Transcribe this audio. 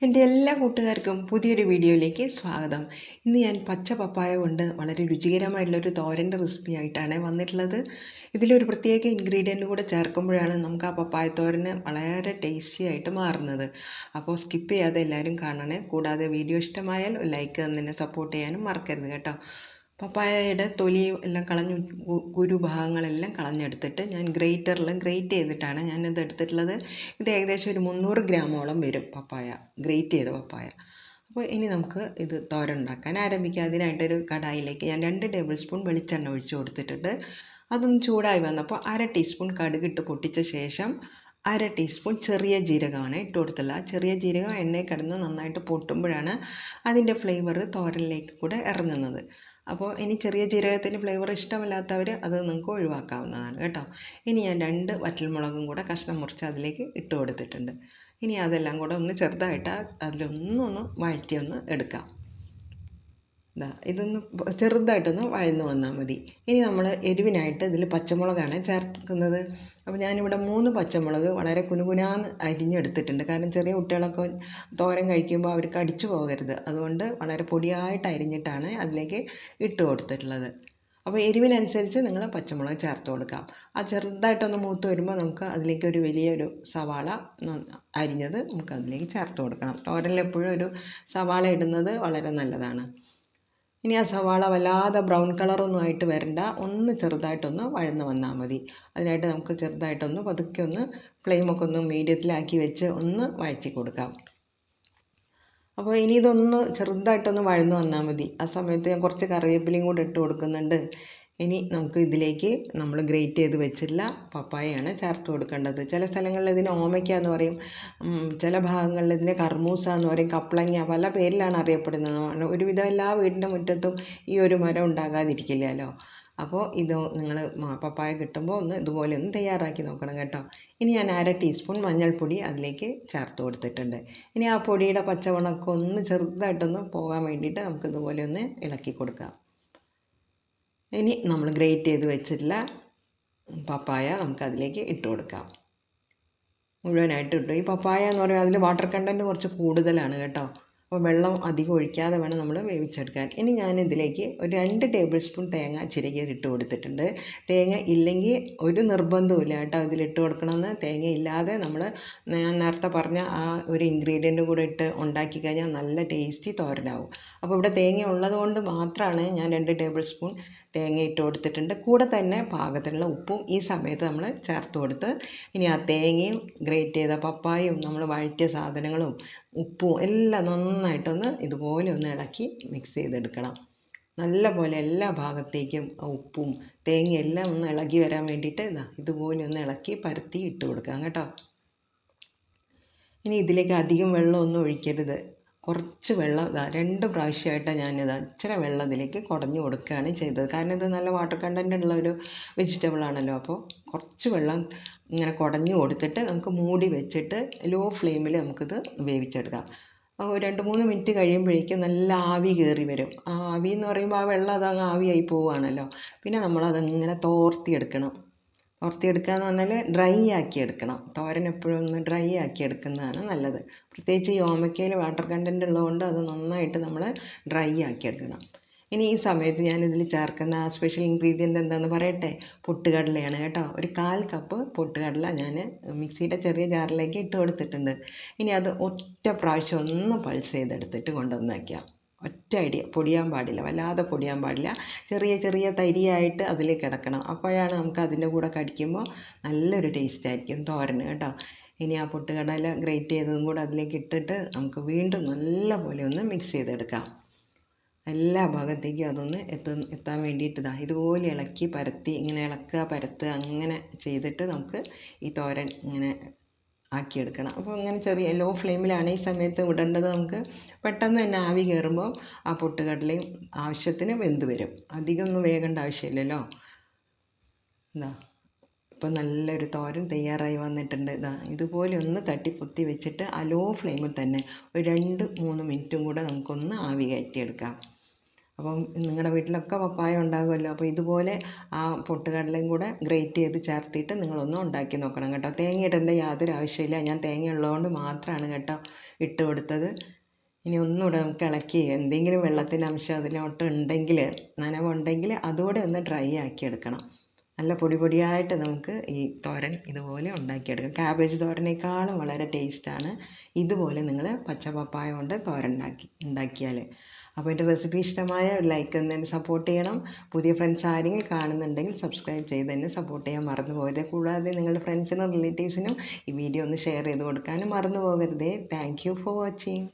എൻ്റെ എല്ലാ കൂട്ടുകാർക്കും പുതിയൊരു വീഡിയോയിലേക്ക് സ്വാഗതം. ഇന്ന് ഞാൻ പച്ച പപ്പായ കൊണ്ട് വളരെ രുചികരമായിട്ടുള്ളൊരു തോരൻ്റെ റെസിപ്പി ആയിട്ടാണ് വന്നിട്ടുള്ളത്. ഇതിലൊരു പ്രത്യേക ഇൻഗ്രീഡിയൻ്റ് കൂടെ ചേർക്കുമ്പോഴാണ് നമുക്ക് ആ പപ്പായ തോരന് വളരെ ടേസ്റ്റി ആയിട്ട് മാറുന്നത്. അപ്പോൾ സ്കിപ്പ് ചെയ്യാതെ എല്ലാവരും കാണണേ. കൂടാതെ വീഡിയോ ഇഷ്ടമായാൽ ഒരു ലൈക്ക് തന്നെ സപ്പോർട്ട് ചെയ്യാനും മറക്കരുത് കേട്ടോ. പപ്പായയുടെ തൊലി എല്ലാം കളഞ്ഞ് കുരു ഭാഗങ്ങളെല്ലാം കളഞ്ഞെടുത്തിട്ട് ഞാൻ ഗ്രേറ്ററിൽ ഗ്രേറ്റ് ചെയ്തിട്ടാണ് ഞാനിത് എടുത്തിട്ടുള്ളത്. ഇത് ഏകദേശം ഒരു 300 ഗ്രാമോളം വരും പപ്പായ, ഗ്രേറ്റ് ചെയ്ത പപ്പായ. അപ്പോൾ ഇനി നമുക്ക് ഇത് തോരൻ ഉണ്ടാക്കാൻ ആരംഭിക്കാം. അതിനായിട്ടൊരു കടായിലേക്ക് ഞാൻ 2 ടേബിൾ സ്പൂൺ വെളിച്ചെണ്ണ ഒഴിച്ച് കൊടുത്തിട്ടുണ്ട്. അതൊന്ന് ചൂടായി വന്നപ്പോൾ 1/2 ടീസ്പൂൺ കടുകിട്ട് പൊട്ടിച്ച ശേഷം 1/2 ടീസ്പൂൺ ചെറിയ ജീരകമാണ് ഇട്ട് കൊടുത്തുള്ളത്. ആ ചെറിയ ജീരകം എണ്ണയിൽ കിടന്ന് നന്നായിട്ട് പൊട്ടുമ്പോഴാണ് അതിൻ്റെ ഫ്ലേവർ തോരനിലേക്ക് കൂടെ ഇറങ്ങുന്നത്. അപ്പോൾ ഇനി ചെറിയ ജീരകത്തിൻ്റെ ഫ്ലേവർ ഇഷ്ടമില്ലാത്തവർ അത് നിങ്ങൾക്ക് ഒഴിവാക്കാവുന്നതാണ് കേട്ടോ. ഇനി ഞാൻ 2 വറ്റൽമുളകും കൂടെ കഷ്ണം മുറിച്ച് അതിലേക്ക് ഇട്ട് കൊടുത്തിട്ടുണ്ട്. ഇനി അതെല്ലാം കൂടെ ഒന്ന് ചെറുതായിട്ട് അതിലൊന്നൊന്ന് വഴറ്റിയൊന്ന് എടുക്കാം. ഇതൊന്ന് ചെറുതായിട്ടൊന്ന് വഴന്ന് വന്നാൽ മതി. ഇനി നമ്മൾ എരിവിനായിട്ട് ഇതിൽ പച്ചമുളകാണ് ചേർക്കുന്നത്. അപ്പോൾ ഞാനിവിടെ 3 പച്ചമുളക് വളരെ കുനുകുനാന്ന് അരിഞ്ഞെടുത്തിട്ടുണ്ട്. കാരണം ചെറിയ കുട്ടികളൊക്കെ തോരൻ കഴിക്കുമ്പോൾ അവർക്ക് കടിച്ചു പോകരുത്. അതുകൊണ്ട് വളരെ പൊടിയായിട്ട് അരിഞ്ഞിട്ടാണ് അതിലേക്ക് ഇട്ട് കൊടുത്തിട്ടുള്ളത്. അപ്പോൾ എരിവിനനുസരിച്ച് നിങ്ങൾ പച്ചമുളക് ചേർത്ത് കൊടുക്കാം. അത് ചെറുതായിട്ടൊന്ന് മൂത്ത് വരുമ്പോൾ നമുക്ക് അതിലേക്ക് ഒരു വലിയൊരു സവാള അരിഞ്ഞത് നമുക്ക് അതിലേക്ക് ചേർത്ത് കൊടുക്കണം. തോരനിൽ എപ്പോഴും ഒരു സവാള ഇടുന്നത് വളരെ നല്ലതാണ്. ഇനി ആ സവാള വല്ലാതെ ബ്രൗൺ കളറൊന്നും ആയിട്ട് വരണ്ട, ഒന്ന് ചെറുതായിട്ടൊന്ന് വഴന്ന് വന്നാൽ മതി. അതിനായിട്ട് നമുക്ക് ചെറുതായിട്ടൊന്ന് പതുക്കെ ഒന്ന് ഫ്ലെയിമൊക്കെ ഒന്ന് മീഡിയത്തിലാക്കി വെച്ച് ഒന്ന് വഴറ്റി കൊടുക്കാം. അപ്പോൾ ഇനി ഇതൊന്ന് ചെറുതായിട്ടൊന്ന് വഴന്ന് വന്നാൽ മതി. ആ സമയത്ത് ഞാൻ കുറച്ച് കറിവേപ്പിലയും കൂടെ ഇട്ട് കൊടുക്കുന്നുണ്ട്. ഇനി നമുക്ക് ഇതിലേക്ക് നമ്മൾ ഗ്രേറ്റ് ചെയ്ത് വെച്ചിട്ടുള്ള പപ്പായയാണ് ചേർത്ത് കൊടുക്കേണ്ടത്. ചില സ്ഥലങ്ങളിൽ ഇതിന് ഓമയ്ക്ക എന്ന് പറയും, ചില ഭാഗങ്ങളിൽ ഇതിനെ കർമൂസ എന്ന് പറയും, കപ്ലങ്ങ, പല പേരിലാണ് അറിയപ്പെടുന്നത്. ഒരുവിധം എല്ലാ വീടിൻ്റെ മുറ്റത്തും ഈ ഒരു മരം ഉണ്ടാകാതിരിക്കില്ലല്ലോ. അപ്പോൾ ഇത് നിങ്ങൾ പപ്പായ കിട്ടുമ്പോൾ ഒന്ന് ഇതുപോലെ ഒന്ന് തയ്യാറാക്കി നോക്കണം കേട്ടോ. ഇനി ഞാൻ 1/2 ടീസ്പൂൺ മഞ്ഞൾപ്പൊടി അതിലേക്ക് ചേർത്ത് കൊടുത്തിട്ടുണ്ട്. ഇനി ആ പൊടിയുടെ പച്ചമണമൊക്കെ ഒന്ന് ചെറുതായിട്ടൊന്ന് പോകാൻ വേണ്ടിയിട്ട് നമുക്ക് ഇതുപോലെ ഒന്ന് ഇളക്കി കൊടുക്കാം. ഇനി നമ്മൾ ഗ്രേറ്റ് ചെയ്ത് വെച്ചിട്ടുള്ള പപ്പായ നമുക്ക് അതിലേക്ക് ഇട്ട് കൊടുക്കാം. മുഴുവനായിട്ട് ഇട്ടു. ഈ പപ്പായ എന്ന് പറയുമ്പോൾ അതിൽ വാട്ടർ കണ്ടൻറ്റ് കുറച്ച് കൂടുതലാണ് കേട്ടോ. അപ്പോൾ വെള്ളം അധികം ഒഴിക്കാതെ വേണം നമ്മൾ വേവിച്ചെടുക്കാൻ. ഇനി ഞാനിതിലേക്ക് ഒരു 2 ടേബിൾ സ്പൂൺ തേങ്ങ ചിരകിയത് ഇട്ട് കൊടുത്തിട്ടുണ്ട്. തേങ്ങ ഇല്ലെങ്കിൽ ഒരു നിർബന്ധവുമില്ല കേട്ടോ ഇതിലിട്ട് കൊടുക്കണമെന്ന്. തേങ്ങ ഇല്ലാതെ നമ്മൾ ഞാൻ നേരത്തെ പറഞ്ഞ ആ ഒരു ഇൻഗ്രീഡിയൻറ്റ് കൂടെ ഇട്ട് ഉണ്ടാക്കി കഴിഞ്ഞാൽ നല്ല ടേസ്റ്റി തോരനാവും. അപ്പോൾ ഇവിടെ തേങ്ങ ഉള്ളതുകൊണ്ട് മാത്രമാണ് ഞാൻ 2 ടേബിൾ സ്പൂൺ തേങ്ങ ഇട്ട് കൊടുത്തിട്ടുണ്ട്. കൂടെ തന്നെ പാകത്തിനുള്ള ഉപ്പും ഈ സമയത്ത് നമ്മൾ ചേർത്ത് കൊടുത്ത് ഇനി ആ തേങ്ങയും ഗ്രേറ്റ് ചെയ്ത പപ്പായയും നമ്മൾ വഴറ്റിയ സാധനങ്ങളും ഉപ്പും എല്ലാം നന്നായിട്ടൊന്ന് ഇതുപോലെ ഒന്ന് ഇളക്കി മിക്സ് ചെയ്തെടുക്കണം. നല്ല പോലെ എല്ലാ ഭാഗത്തേക്കും ഉപ്പും തേങ്ങയും എല്ലാം ഒന്ന് ഇളകി വരാൻ വേണ്ടിയിട്ട് ഇതുപോലെ ഒന്ന് ഇളക്കി പരത്തി ഇട്ട് കൊടുക്കാം കേട്ടോ. ഇനി ഇതിലേക്ക് അധികം വെള്ളമൊന്നും ഒഴിക്കരുത്. കുറച്ച് വെള്ളം 2 പ്രാവശ്യമായിട്ടാണ് ഞാനിത് ഇച്ചിരി വെള്ളം ഇതിലേക്ക് കുടഞ്ഞു കൊടുക്കുകയാണ് ചെയ്തത്. കാരണം ഇത് നല്ല വാട്ടർ കണ്ടൻറ്റ് ഉള്ള ഒരു വെജിറ്റബിൾ ആണല്ലോ. അപ്പോൾ കുറച്ച് വെള്ളം ഇങ്ങനെ കുടഞ്ഞു കൊടുത്തിട്ട് നമുക്ക് മൂടി വെച്ചിട്ട് ലോ ഫ്ലെയിമിൽ നമുക്കിത് വേവിച്ചെടുക്കാം. 2-3 മിനിറ്റ് കഴിയുമ്പോഴേക്കും നല്ല ആവി കയറി വരും. ആ ആവി എന്ന് പറയുമ്പോൾ ആ വെള്ളം അതങ്ങ് ആവിയായി പോവുകയാണല്ലോ. പിന്നെ നമ്മളതങ്ങനെ തോർത്തിയെടുക്കണം. തോർത്തിയെടുക്കുക എന്ന് പറഞ്ഞാൽ ഡ്രൈ ആക്കി എടുക്കണം. തോരൻ എപ്പോഴും ഒന്ന് ഡ്രൈ ആക്കി എടുക്കുന്നതാണ് നല്ലത്. പ്രത്യേകിച്ച് ഈ ഓമയ്ക്കയിൽ വാട്ടർ കണ്ടൻറ്റ് ഉള്ളതുകൊണ്ട് അത് നന്നായിട്ട് നമ്മൾ ഡ്രൈ ആക്കി എടുക്കണം. ഇനി ഈ സമയത്ത് ഞാനിതിൽ ചേർക്കുന്ന ആ സ്പെഷ്യൽ ഇൻഗ്രീഡിയൻ്റ് എന്താണെന്ന് പറയട്ടെ. പൊട്ടുകടലയാണ് കേട്ടോ. ഒരു 1/4 കപ്പ് പൊട്ടുകടല ഞാൻ മിക്സിയുടെ ചെറിയ ജാറിലേക്ക് ഇട്ട് കൊടുത്തിട്ടുണ്ട്. ഇനി അത് ഒറ്റ പ്രാവശ്യം ഒന്ന് പൾസ് ചെയ്തെടുത്തിട്ട് കൊണ്ടുവന്ന് വയ്ക്കാം. ഒറ്റ അടി പൊടിയാൻ പാടില്ല, വല്ലാതെ പൊടിയാൻ പാടില്ല. ചെറിയ ചെറിയ തരിയായിട്ട് അതിൽ കിടക്കണം. അപ്പോഴാണ് നമുക്ക് അതിൻ്റെ കൂടെ കടിക്കുമ്പോൾ നല്ലൊരു ടേസ്റ്റ് ആയിരിക്കും തോരന് കേട്ടോ. ഇനി ആ പൊട്ടുകടല ഗ്രേറ്റ് ചെയ്തതും കൂടെ അതിലേക്ക് ഇട്ടിട്ട് നമുക്ക് വീണ്ടും നല്ല പോലെ ഒന്ന് മിക്സ് ചെയ്തെടുക്കാം. എല്ലാ ഭാഗത്തേക്കും അതൊന്ന് എത്താൻ വേണ്ടിയിട്ട് ഇതുപോലെ ഇളക്കി പരത്തി ഇങ്ങനെ ഇളക്കുക പരത്തുക അങ്ങനെ ചെയ്തിട്ട് നമുക്ക് ഈ തോരൻ ഇങ്ങനെ ആക്കിയെടുക്കണം. അപ്പോൾ ഇങ്ങനെ ചെറിയ ലോ ഫ്ലെയിമിലാണ് ഈ സമയത്ത് ഇടേണ്ടത്. നമുക്ക് പെട്ടെന്ന് തന്നെ ആവി കയറുമ്പോൾ ആ പൊട്ടുകടലയും ആവശ്യത്തിന് വെന്ത് വരും. അധികം ഒന്നും വേകേണ്ട ആവശ്യമില്ലല്ലോ. ഇപ്പോൾ നല്ലൊരു തോരൻ തയ്യാറായി വന്നിട്ടുണ്ട്. ഇതുപോലെ ഒന്ന് തട്ടിപ്പൊത്തി വെച്ചിട്ട് ആ ലോ ഫ്ലെയിമിൽ തന്നെ ഒരു 2-3 മിനിറ്റും കൂടെ നമുക്കൊന്ന് ആവി കയറ്റിയെടുക്കാം. അപ്പം നിങ്ങളുടെ വീട്ടിലൊക്കെ പപ്പായ ഉണ്ടാകുമല്ലോ. അപ്പോൾ ഇതുപോലെ ആ പൊട്ടുകടലയും കൂടെ ഗ്രേറ്റ് ചെയ്ത് ചേർത്തിട്ട് നിങ്ങളൊന്ന് ഉണ്ടാക്കി നോക്കണം കേട്ടോ. തേങ്ങ ഇടേണ്ട യാതൊരു ആവശ്യമില്ല. ഞാൻ തേങ്ങ ഉള്ളതുകൊണ്ട് മാത്രമാണ് കേട്ടോ ഇട്ട് കൊടുത്തത്. ഇനി ഒന്നുകൂടെ നമുക്ക് ഇളക്കി എന്തെങ്കിലും വെള്ളത്തിൻ്റെ അംശം അതിലോട്ട് ഉണ്ടെങ്കിൽ, നനവുണ്ടെങ്കിൽ അതുകൂടെ ഒന്ന് ഡ്രൈ ആക്കി എടുക്കണം. നല്ല പൊടി പൊടിയായിട്ട് നമുക്ക് ഈ തോരൻ ഇതുപോലെ ഉണ്ടാക്കിയെടുക്കാം. ക്യാബേജ് തോരനേക്കാളും വളരെ ടേസ്റ്റാണ് ഇതുപോലെ നിങ്ങൾ പച്ച പപ്പായ കൊണ്ട് തോരൻ ഉണ്ടാക്കിയാൽ. അപ്പോൾ എൻ്റെ റെസിപ്പി ഇഷ്ടമായ ഒരു ലൈക്ക് ഒന്ന് എന്നെ സപ്പോർട്ട് ചെയ്യണം. പുതിയ ഫ്രണ്ട്സ് ആരെങ്കിലും കാണുന്നുണ്ടെങ്കിൽ സബ്സ്ക്രൈബ് ചെയ്ത് എന്നെ സപ്പോർട്ട് ചെയ്യാൻ മറന്നു പോകരുത്. കൂടാതെ നിങ്ങളുടെ ഫ്രണ്ട്സിനും റിലേറ്റീവ്സിനും ഈ വീഡിയോ ഒന്ന് ഷെയർ ചെയ്ത് കൊടുക്കാനും മറന്നു പോകരുതേ. Thank you for watching.